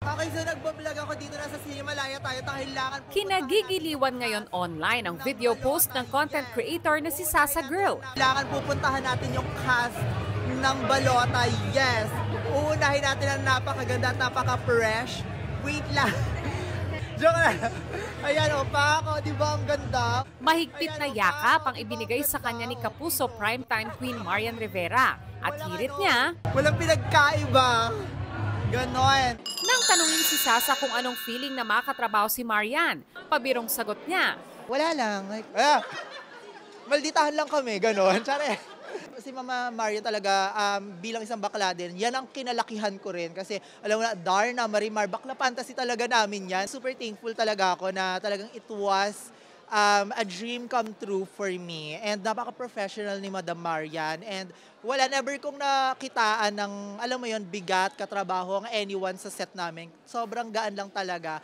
Okay, so nagbablog ako dito na sa Cinemalaya tayo, kailangan Kinagigiliwan ngayon online ang video post ng content creator na si Sasa Girl. kailangan pupuntahan natin yung cast ng Balota, yes. Uunahin natin ang napakaganda at napaka-fresh. Wait lang. Joke lang. Ayan o, pa ako, di ba ang ganda? Mahigpit na yakap ang ibinigay sa kanya ni Kapuso primetime queen Marian Rivera. At hirit niya, Walang pinagkaiba. Ganon. nang tanungin si Sasa kung anong feeling na makatrabaho si Marian, pabirong sagot niya. Wala lang. Like, malditahan lang kami, ganon. Tsare. Si Mama Maria talaga, bilang isang bakla din, yan ang kinalakihan ko rin. Kasi alam mo na, Darna, Marimar, bakla fantasy talaga namin yan. Super thankful talaga ako na talagang it was a dream come true for me. And napaka-professional ni Madam Marian. And wala, never kong nakitaan ng, alam mo yon, bigat, katrabaho ang anyone sa set namin. Sobrang gaan lang talaga.